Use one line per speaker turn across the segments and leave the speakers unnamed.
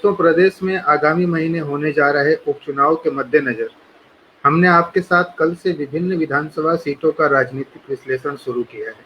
दोस्तों, प्रदेश में आगामी महीने होने जा रहे उपचुनाव के मद्देनजर हमने आपके साथ कल से विभिन्न विधानसभा सीटों का राजनीतिक विश्लेषण शुरू किया है।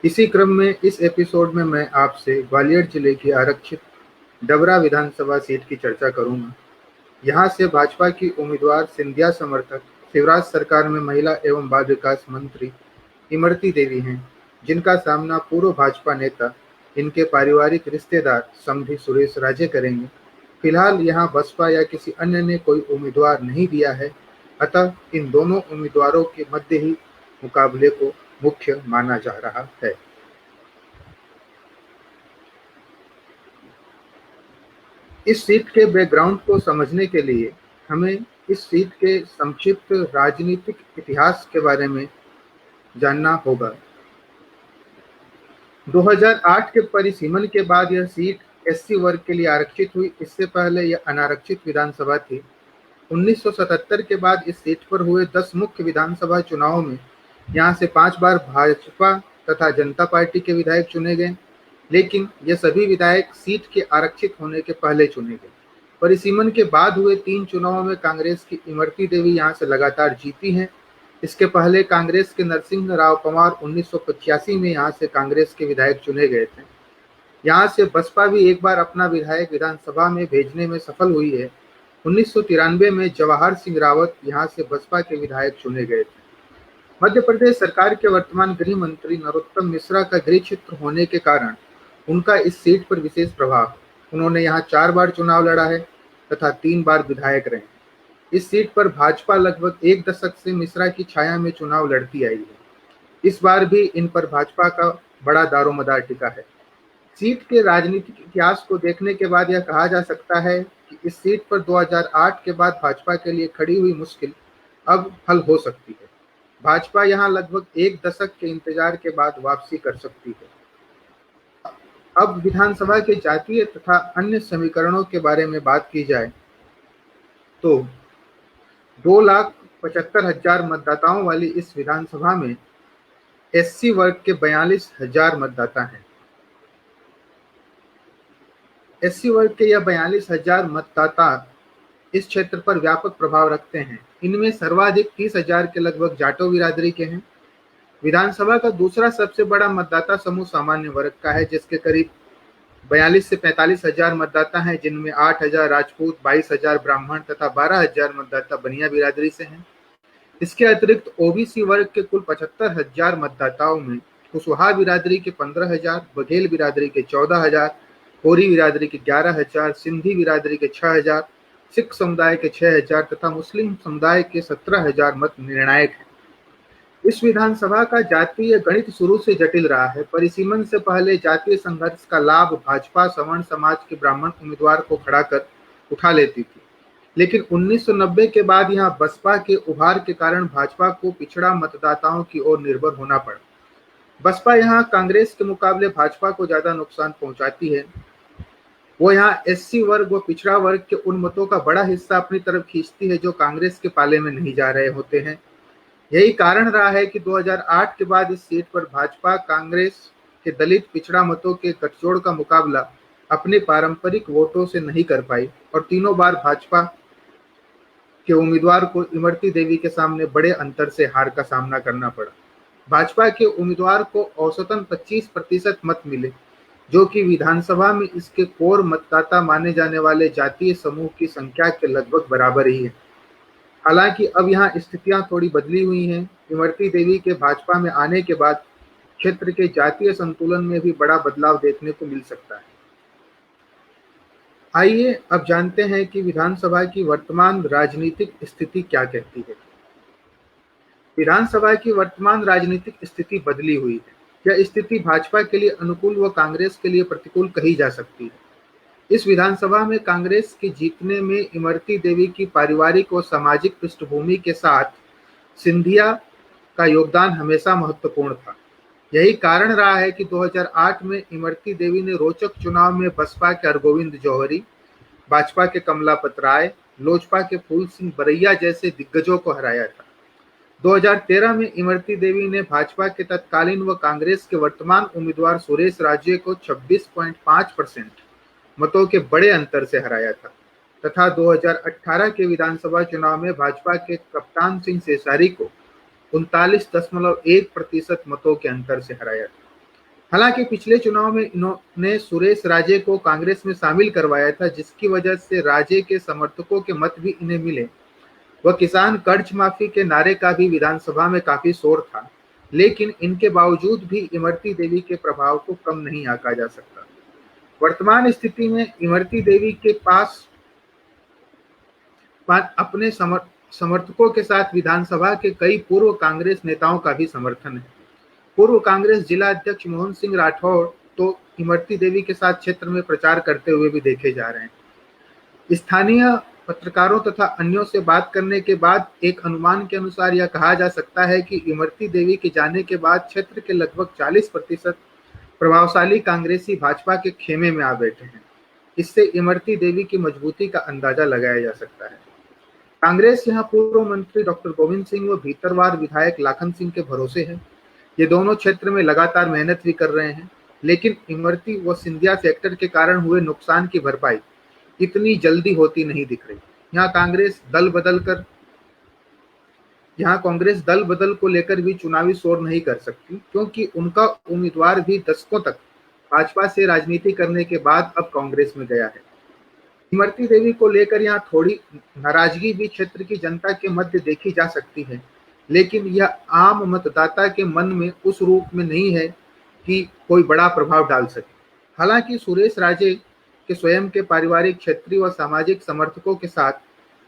इसी क्रम में इस एपिसोड में मैं आपसे ग्वालियर जिले की आरक्षित डबरा विधानसभा सीट की चर्चा करूंगा। यहां से भाजपा की उम्मीदवार सिंधिया समर्थक शिवराज सरकार में महिला एवं बाल विकास मंत्री इमरती देवी हैं, जिनका सामना पूर्व भाजपा नेता इनके पारिवारिक रिश्तेदार समधी सुरेश राजे करेंगे। फिलहाल यहां बसपा या किसी अन्य ने कोई उम्मीदवार नहीं दिया है, अतः इन दोनों उम्मीदवारों के मध्य ही मुकाबले को मुख्य माना जा रहा है। इस सीट के बैकग्राउंड को समझने के लिए हमें इस सीट के संक्षिप्त राजनीतिक इतिहास के बारे में जानना होगा। 2008 के परिसीमन के बाद यह सीट एससी वर्ग के लिए आरक्षित हुई। इससे पहले यह अनारक्षित विधानसभा थी। 1977 के बाद इस सीट पर हुए 10 मुख्य विधानसभा चुनावों में यहां से 5 बार भाजपा तथा जनता पार्टी के विधायक चुने गए, लेकिन ये सभी विधायक सीट के आरक्षित होने के पहले चुने गए। परिसीमन के बाद हुए 3 चुनावों में कांग्रेस की इमरती देवी यहां से लगातार जीती हैं। इसके पहले कांग्रेस के नरसिंह राव पंवार 1985 में यहां से कांग्रेस के विधायक चुने गए थे। यहां से बसपा भी एक बार अपना विधायक विधानसभा में भेजने में सफल हुई है। 1993 में जवाहर सिंह रावत यहां से बसपा के विधायक चुने गए थे। मध्य प्रदेश सरकार के वर्तमान गृह मंत्री नरोत्तम मिश्रा का गृह क्षेत्र होने के कारण उनका इस सीट पर विशेष प्रभाव है। उन्होंने यहाँ 4 बार चुनाव लड़ा है तथा 3 बार विधायक रहे। इस सीट पर भाजपा लगभग 1 दशक से मिश्रा की छाया में चुनाव लड़ती आई है। इस बार भी इन पर भाजपा का बड़ा दारोमदार टिका है। सीट के राजनीतिक इतिहास को देखने के बाद यह कहा जा सकता है कि इस सीट पर 2008 के बाद भाजपा के लिए खड़ी हुई मुश्किल अब हल हो सकती है। भाजपा यहां लगभग 1 दशक के इंतजार के बाद वापसी कर सकती है। अब विधानसभा के जातीय तथा अन्य समीकरणों के बारे में बात की जाए तो 2,75,000 मतदाताओं वाली इस विधानसभा में एससी वर्ग के 42,000 मतदाता हैं। एससी वर्ग के यह 42,000 मतदाता इस क्षेत्र पर व्यापक प्रभाव रखते हैं। इनमें सर्वाधिक 30,000 के लगभग जाटो बिरादरी के हैं। विधानसभा का दूसरा सबसे बड़ा मतदाता समूह सामान्य वर्ग का है, जिसके करीब 42 से 45,000 मतदाता हैं, जिनमें 8,000 राजपूत, 22,000 ब्राह्मण तथा 12,000 मतदाता बनिया बिरादरी से हैं। इसके अतिरिक्त ओबीसी वर्ग के कुल 75,000 मतदाताओं में कुशवाहा बिरादरी के 15,000, बघेल बिरादरी के 14,000, कोरी बिरादरी के 11,000, सिंधी बिरादरी के 6,000, सिख समुदाय के 6,000 तथा मुस्लिम समुदाय के 17,000 मत निर्णायक हैं। इस विधानसभा का जातीय गणित शुरू से जटिल रहा है। परिसीमन से पहले जातीय संघर्ष का लाभ भाजपा सवर्ण समाज के ब्राह्मण उम्मीदवार को खड़ा कर उठा लेती थी, लेकिन 1990 के बाद यहां बसपा के उभार के कारण भाजपा को पिछड़ा मतदाताओं की ओर निर्भर होना पड़ा। बसपा यहां कांग्रेस के मुकाबले भाजपा को ज्यादा नुकसान पहुंचाती है। वो यहाँ एससी वर्ग व पिछड़ा वर्ग के उन मतों का बड़ा हिस्सा अपनी तरफ खींचती है जो कांग्रेस के पाले में नहीं जा रहे होते हैं। यही कारण रहा है कि 2008 के बाद इस सीट पर भाजपा कांग्रेस के दलित पिछड़ा मतों के गठजोड़ का मुकाबला अपने पारंपरिक वोटों से नहीं कर पाई और तीनों बार भाजपा के उम्मीदवार को इमरती देवी के सामने बड़े अंतर से हार का सामना करना पड़ा। भाजपा के उम्मीदवार को औसतन 25% मत मिले, जो कि विधानसभा में इसके कोर मतदाता माने जाने वाले जातीय समूह की संख्या के लगभग बराबर ही है। हालांकि अब यहाँ स्थितियां थोड़ी बदली हुई हैं। इमरती देवी के भाजपा में आने के बाद क्षेत्र के जातीय संतुलन में भी बड़ा बदलाव देखने को मिल सकता है। आइए अब जानते हैं कि विधानसभा की वर्तमान राजनीतिक स्थिति क्या कहती है। विधानसभा की वर्तमान राजनीतिक स्थिति बदली हुई है। यह स्थिति भाजपा के लिए अनुकूल व कांग्रेस के लिए प्रतिकूल कही जा सकती है। इस विधानसभा में कांग्रेस के जीतने में इमरती देवी की पारिवारिक और सामाजिक पृष्ठभूमि के साथ सिंधिया का योगदान हमेशा महत्वपूर्ण था। यही कारण रहा है कि 2008 में इमरती देवी ने रोचक चुनाव में बसपा के हरगोविंद जौहरी, भाजपा के कमलापत राय, लोजपा के फूल सिंह बरैया जैसे दिग्गजों को हराया था। 2013 में इमरती देवी ने भाजपा के तत्कालीन व कांग्रेस के वर्तमान उम्मीदवार सुरेश राजे को 26.5% मतों के बड़े अंतर से हराया था तथा 2018 के विधानसभा चुनाव में भाजपा के कप्तान सिंह शेषारी को 39.1% मतों के अंतर से हराया था। हालांकि पिछले चुनाव में इन्होंने सुरेश राजे को कांग्रेस में शामिल करवाया था, जिसकी वजह से राजे के समर्थकों के मत भी इन्हें मिले। वह किसान कर्ज माफी के नारे का भी विधानसभा में काफी शोर था, लेकिन इनके बावजूद भी इमरती देवी के प्रभाव को कम नहीं आंका जा सकता। वर्तमान स्थिति में इमरती देवी के पास अपने समर्थकों के साथ विधानसभा के कई पूर्व कांग्रेस नेताओं का भी समर्थन है। पूर्व कांग्रेस जिला अध्यक्ष मोहन सिंह राठौर तो इमरती देवी के साथ क्षेत्र में प्रचार करते हुए भी देखे जा रहे हैं। स्थानीय पत्रकारों तथा अन्यों से बात करने के बाद एक अनुमान के अनुसार यह कहा जा सकता है कि इमरती देवी के जाने के बाद क्षेत्र के लगभग 40% प्रभावशाली कांग्रेसी भाजपा के खेमे में आ बैठे हैं। इससे इमरती देवी की मजबूती का अंदाजा लगाया जा सकता है। कांग्रेस यहां पूर्व मंत्री डॉक्टर गोविंद सिंह व भीतरवार विधायक लाखन सिंह के भरोसे है। ये दोनों क्षेत्र में लगातार मेहनत भी कर रहे हैं, लेकिन इमरती व सिंधिया फैक्टर के कारण हुए नुकसान की भरपाई इतनी जल्दी होती नहीं दिख रही। यहाँ कांग्रेस दल बदल को लेकर भी चुनावी शोर नहीं कर सकती, क्योंकि उनका उम्मीदवार भी दशकों तक भाजपा से राजनीति करने के बाद अब कांग्रेस में गया है। इमरती देवी को लेकर यहाँ थोड़ी नाराजगी भी क्षेत्र की जनता के मध्य देखी जा सकती है, लेकिन यह आम मतदाता के मन में उस रूप में नहीं है कि कोई बड़ा प्रभाव डाल सके। हालांकि सुरेश राजे के स्वयं के पारिवारिक, क्षेत्रीय व सामाजिक समर्थकों के साथ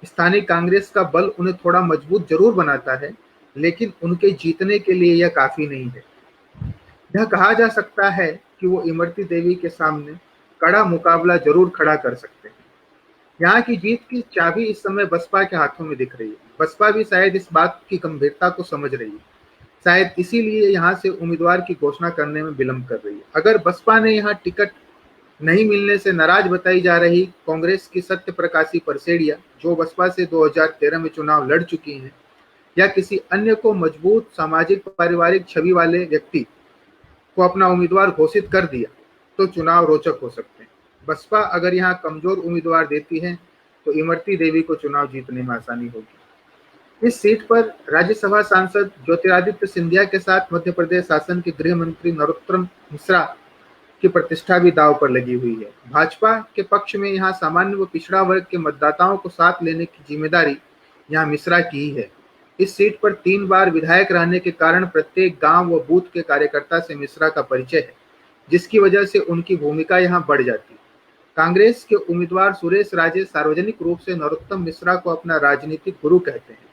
स्थानीय कांग्रेस का बल उन्हें थोड़ा मजबूत जरूर बनाता है, लेकिन उनके जीतने के लिए यह काफी नहीं है। यह कहा जा सकता है कि वो इमरती देवी के सामने कड़ा मुकाबला जरूर खड़ा कर सकते हैं। यहाँ की जीत की चाबी इस समय बसपा के हाथों में दिख रही है। बसपा भी शायद इस बात की गंभीरता को समझ रही है, शायद इसीलिए यहाँ से उम्मीदवार की घोषणा करने में विलंब कर रही है। अगर बसपा ने यहाँ टिकट नहीं मिलने से नाराज बताई जा रही कांग्रेस की सत्य प्रकाशी परसेड़िया, जो बसपा से 2013 में चुनाव लड़ चुकी हैं, या किसी अन्य को मजबूत सामाजिक पारिवारिक छवि वाले व्यक्ति को अपना उम्मीदवार घोषित कर दिया, तो चुनाव रोचक हो सकते हैं। बसपा अगर यहाँ कमजोर उम्मीदवार देती है तो इमरती देवी को चुनाव जीतने में आसानी होगी। इस सीट पर राज्यसभा सांसद ज्योतिरादित्य सिंधिया के साथ मध्य प्रदेश शासन के गृह मंत्री नरोत्तम मिश्रा की प्रतिष्ठा भी दांव पर लगी हुई है। भाजपा के पक्ष में यहाँ सामान्य व पिछड़ा वर्ग के मतदाताओं को साथ लेने की जिम्मेदारी यहाँ मिश्रा की ही है। इस सीट पर 3 बार विधायक रहने के कारण प्रत्येक गांव व बूथ के कार्यकर्ता से मिश्रा का परिचय है, जिसकी वजह से उनकी भूमिका यहाँ बढ़ जाती है। कांग्रेस के उम्मीदवार सुरेश राजे सार्वजनिक रूप से नरोत्तम मिश्रा को अपना राजनीतिक गुरु कहते हैं।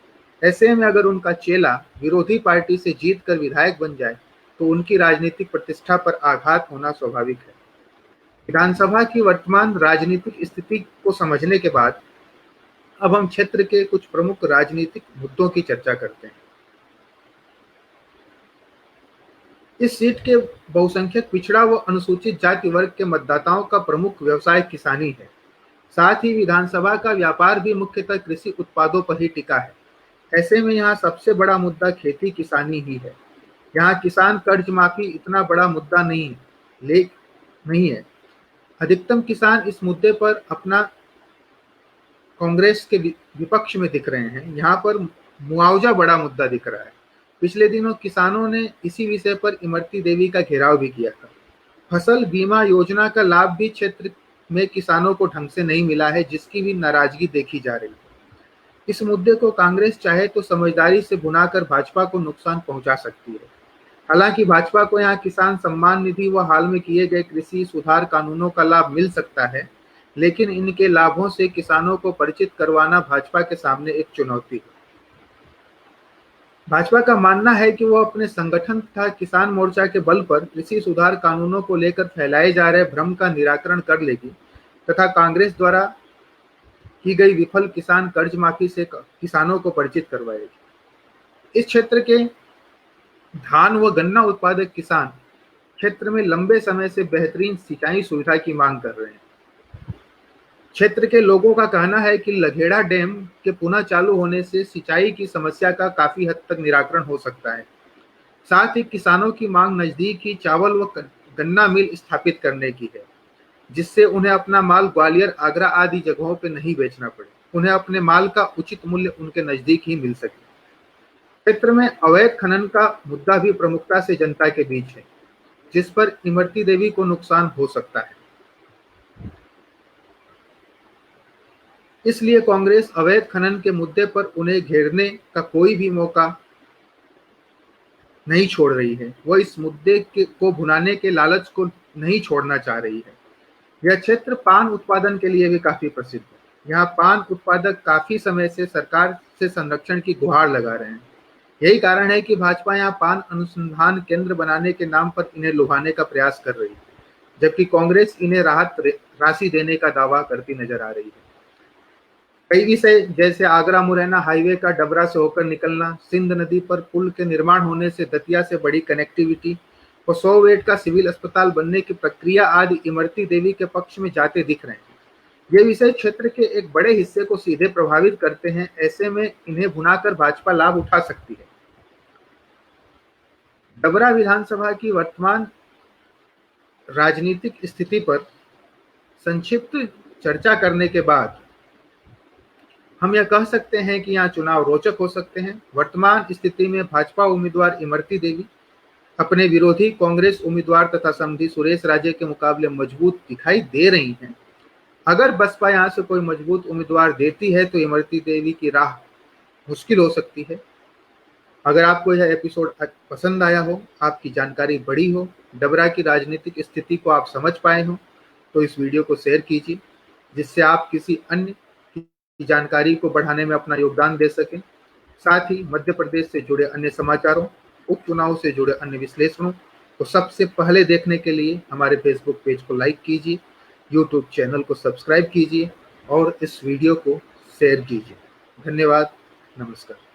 ऐसे में अगर उनका चेला विरोधी पार्टी से जीत कर विधायक बन जाए तो उनकी राजनीतिक प्रतिष्ठा पर आघात होना स्वाभाविक है। विधानसभा की वर्तमान राजनीतिक स्थिति को समझने के बाद अब हम क्षेत्र के कुछ प्रमुख राजनीतिक मुद्दों की चर्चा करते हैं। इस सीट के बहुसंख्यक पिछड़ा व अनुसूचित जाति वर्ग के मतदाताओं का प्रमुख व्यवसाय किसानी है। साथ ही विधानसभा का व्यापार भी मुख्यतः कृषि उत्पादों पर ही टिका है। ऐसे में यहाँ सबसे बड़ा मुद्दा खेती किसानी ही है। यहाँ किसान कर्ज माफी इतना बड़ा मुद्दा नहीं है। अधिकतम किसान इस मुद्दे पर अपना कांग्रेस के विपक्ष में दिख रहे हैं। यहाँ पर मुआवजा बड़ा मुद्दा दिख रहा है। पिछले दिनों किसानों ने इसी विषय पर इमरती देवी का घेराव भी किया था। फसल बीमा योजना का लाभ भी क्षेत्र में किसानों को ढंग से नहीं मिला है, जिसकी भी नाराजगी देखी जा रही है। इस मुद्दे को कांग्रेस चाहे तो समझदारी से भुनाकर भाजपा को नुकसान पहुंचा सकती है। हालांकि भाजपा को यहाँ किसान सम्मान निधि व हाल में किए गए कृषि सुधार कानूनों का लाभ मिल सकता है, लेकिन इनके लाभों से किसानों को परिचित करवाना भाजपा के सामने एक चुनौती है। भाजपा का मानना है कि वो अपने संगठन तथा किसान मोर्चा के बल पर कृषि सुधार कानूनों को लेकर फैलाए जा रहे भ्रम का निराकरण कर लेगी तथा कांग्रेस द्वारा की गई विफल किसान कर्ज माफी से किसानों को परिचित करवाएगी। इस क्षेत्र के धान व गन्ना उत्पादक किसान क्षेत्र में लंबे समय से बेहतरीन सिंचाई सुविधा की मांग कर रहे हैं। क्षेत्र के लोगों का कहना है कि लघेड़ा डैम के पुनः चालू होने से सिंचाई की समस्या का काफी हद तक निराकरण हो सकता है। साथ ही किसानों की मांग नजदीक ही चावल व गन्ना मिल स्थापित करने की है। जिससे उन्हें अपना माल ग्वालियर, आगरा आदि जगहों पर नहीं बेचना पड़े। उन्हें अपने माल का उचित मूल्य उनके नजदीक ही मिल सके। क्षेत्र में अवैध खनन का मुद्दा भी प्रमुखता से जनता के बीच है, जिस पर इमरती देवी को नुकसान हो सकता है। इसलिए कांग्रेस अवैध खनन के मुद्दे पर उन्हें घेरने का कोई भी मौका नहीं छोड़ रही है। वह इस मुद्दे को भुनाने के लालच को नहीं छोड़ना चाह रही है। यह क्षेत्र पान उत्पादन के लिए भी काफी प्रसिद्ध है। यहाँ पान उत्पादक काफी समय से सरकार से संरक्षण की गुहार लगा रहे हैं। यही कारण है कि भाजपा यहाँ पान अनुसंधान केंद्र बनाने के नाम पर इन्हें लुभाने का प्रयास कर रही है, जबकि कांग्रेस इन्हें राहत राशि देने का दावा करती नजर आ रही है। कई विषय जैसे आगरा मुरैना हाईवे का डबरा से होकर निकलना, सिंध नदी पर पुल के निर्माण होने से दतिया से बड़ी कनेक्टिविटी और 100 बेड का सिविल अस्पताल बनने की प्रक्रिया आदि इमरती देवी के पक्ष में जाते दिख रहे हैं। ये विषय क्षेत्र के एक बड़े हिस्से को सीधे प्रभावित करते हैं। ऐसे में इन्हें भुनाकर भाजपा लाभ उठा सकती है। डबरा विधानसभा की वर्तमान राजनीतिक स्थिति पर संक्षिप्त चर्चा करने के बाद हम यह कह सकते हैं कि यहाँ चुनाव रोचक हो सकते हैं। वर्तमान स्थिति में भाजपा उम्मीदवार इमरती देवी अपने विरोधी कांग्रेस उम्मीदवार तथा समधी सुरेश राजे के मुकाबले मजबूत दिखाई दे रही हैं। अगर बसपा यहाँ से कोई मजबूत उम्मीदवार देती है तो इमरती देवी की राह मुश्किल हो सकती है। अगर आपको यह एपिसोड पसंद आया हो, आपकी जानकारी बढ़ी हो, डबरा की राजनीतिक स्थिति को आप समझ पाए हो, तो इस वीडियो को शेयर कीजिए, जिससे आप किसी अन्य की जानकारी को बढ़ाने में अपना योगदान दे सकें। साथ ही मध्य प्रदेश से जुड़े अन्य समाचारों, उपचुनाव से जुड़े अन्य विश्लेषणों को सबसे पहले देखने के लिए हमारे फेसबुक पेज को लाइक कीजिए, यूट्यूब चैनल को सब्सक्राइब कीजिए और इस वीडियो को शेयर कीजिए। धन्यवाद। नमस्कार।